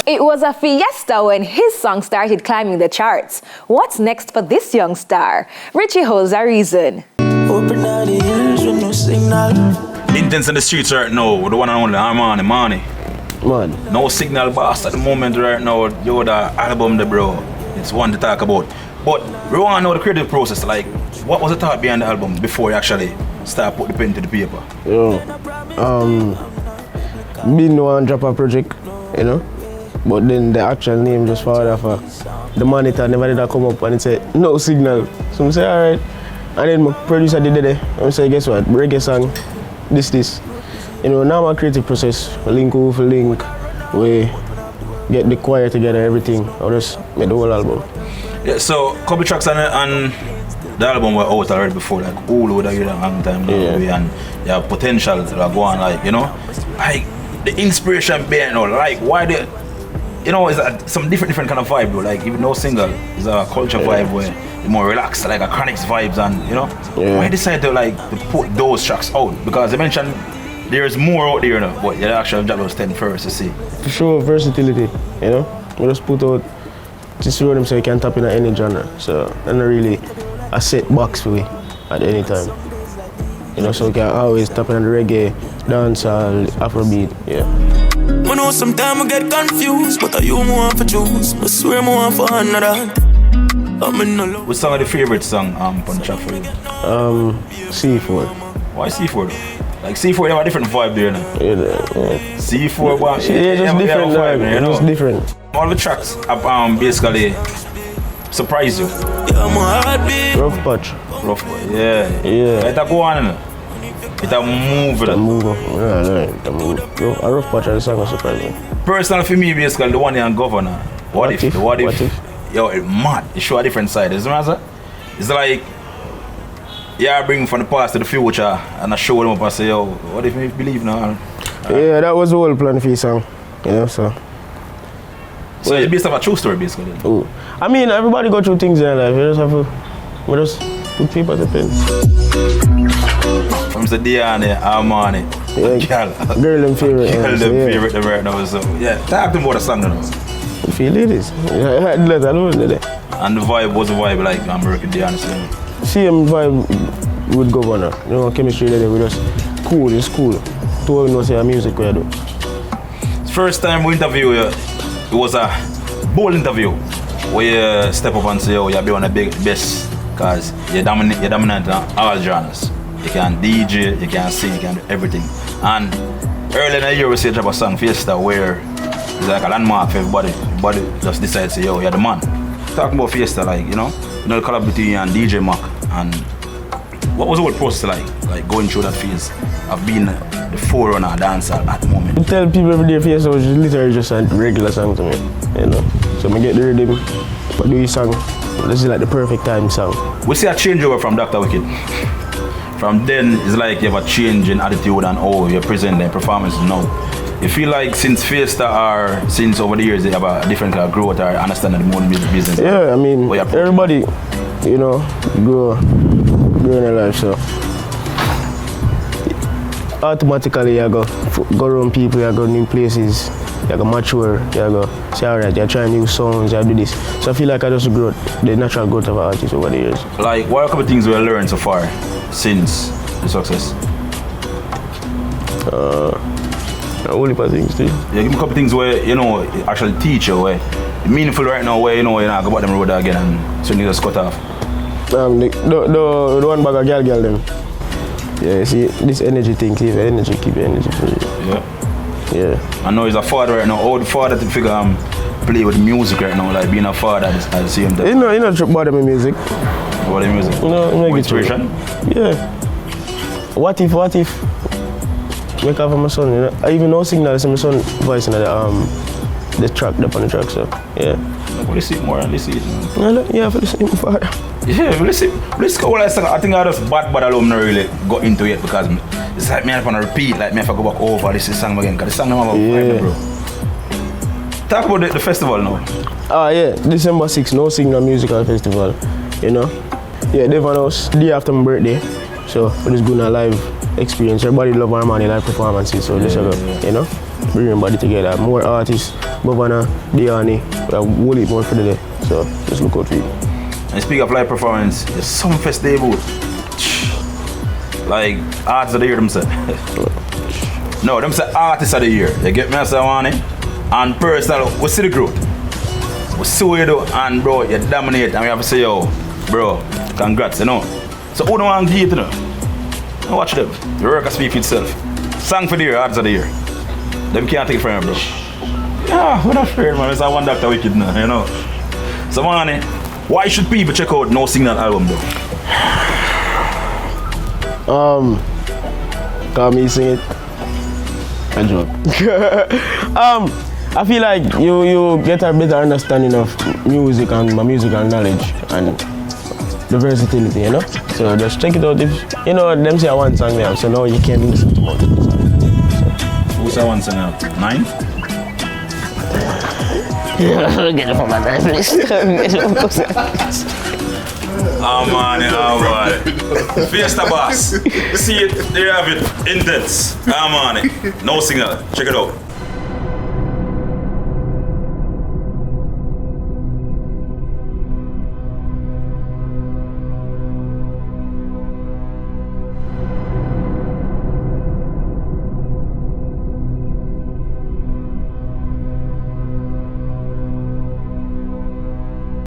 It was a fiesta when his song started climbing the charts. What's next for this young star? Richie holds a reason. Open out the ears with no signal. Intense in the streets right now, the one and only Armanii. Man. No signal boss at the moment right now, yo, the album, the bro. It's one to talk about. But we want to know the creative process, like, what was the thought behind the album before you actually start put the pen to the paper? Me no one drop a project, you know, but then the actual name just followed after. The monitor never did come up and it said no signal. So I say alright, and then my producer did it. I say guess what, reggae song, this. You know, now my creative process, link, we get the choir together, everything. I just made the whole album. Yeah, so couple tracks on the album were out already before, like all over the long time now, and you have potential to go on, like, you know, like the inspiration behind, like why the, you know, it's some different kind of vibe, though. Like even no single is a culture vibe where you're more relaxed, like a Chronixx vibes, and you know, why decide to like to put those tracks out? Because they mentioned there's more out there, you know, but your actual job was 10 first to see. For sure, versatility, you know, we just put out just show them so you can tap in at any genre. So I'm not really a set box for me at any time. You know, so you can always tap in the reggae, dancehall, Afrobeat, I know sometimes I get confused, but are you more for choose? I swear more for another. I'm in no love. What's some of the favorite song on the track for you? C4. Why C4 though? Like C4 they have a different vibe there, you know? Yeah. C4, but Just different vibe, you know? just different. All the tracks basically surprise you. Rough patch. Rough, yeah. It a go on, you know? It a move. It move. A rough patch of the song was surprising. Personal for me, basically, the one in Governor. What if? Yo, it's mad. It show a different side. It's like, yeah, I bring from the past to the future and I show them up and say, yo, what if you believe now? Yeah, that was the whole plan for your song. You know, so. So it's based on a true story, basically. Ooh. I mean, everybody go through things in their life. You just have to, we just put paper to pen. From the Diane, Armanii, girl them favorite. Girl them favorite right now. So yeah, talk to them about the song now. You feel it is. And the vibe was a vibe like American Diane. Same vibe with Governor. You know, chemistry there, we just cool. It's cool. To know say music we do. First time we interview you. It was a bold interview where you step up and say, oh, you're one of the best because you're dominant in all genres. You can DJ, you can sing, you can do everything. And early in the year we say drop a song, Fiesta, where it's like a landmark for everybody. Everybody just decides to say, yo, you're the man. Talking about Fiesta, like, you know the collab between you and DJ Mac, and what was the whole process like going through that phase of being the forerunner dancehall at the moment? I tell people every day Fiesta was literally just a regular song to me, you know. So I get the rhythm, but do your song. This is like the perfect time song. We see a changeover from Dr. Wicked. From then, it's like you have a change in attitude and how you present the performances now. You feel like since Fiesta or since over the years, they have a different kind of growth or understanding the more music business? Yeah, I mean, everybody, you know, grow in their life, so automatically you go around people, you go new places, you go mature, you go say alright, you try new songs, you do this. So I feel like I just grow the natural growth of an artist over the years. Like, what are a couple of things we have learned so far since the success? A whole heap of things too. Yeah, give me a couple of things where, you know, actually teach you, where meaningful right now, where, you know, you're not go back them road again and so you just cut off. The one bag of girl them. Yeah, see, this energy thing, keep your energy for you. Yeah. I know he's a father right now, old father to figure play with music right now, like being a father at the same time. You know trip about my music. About the music? No, inspiration? Yeah. What if make up for my son, you know? I even know signal is my son voice in the track, up on the track, so yeah. Well, let's see it more and let's see it. Yeah, for the same father. Yeah, let's go. Like, I think I just bad alone not really got into it because it's like me I want to repeat, like me if I go back over this song again, because the song I'm about vibe, bro. Talk about the festival now. Yeah, December 6th, No Signal Musical Festival, you know. Yeah, Devon House, day after my birthday, so we're just doing a live experience. Everybody love Armanii live performances, so you know. bring everybody together. More artists, Governor, Diani, we have whole heap more for the day. So just look out for it. And speak of live performance, there's some festival. Like artists of the year themselves. No, them say artists of the year. You get me as I want it? And personal, we see the growth. We see what you do and bro, you dominate and we have to say yo, bro, congrats, you know. So who don't want to give it, you know? Now watch them. The work speak for itself. Song for the year, artists of the year. Them can't take it from you, bro. Yeah, we're not afraid, man. It's a one doctor wicked now, you know. So man, why should people check out No Signal album though? Cause me sing it. I joke. I feel like you get a better understanding of music and my musical knowledge and the versatility, you know? So just check it out if, you know, them say one song there, so now you can listen to multiple songs. Who's that one song now? 9? Get it from my bad place. Oh man. Fiesta Boss. See it, there you have it. Intense. Oh man. No Signal. Check it out.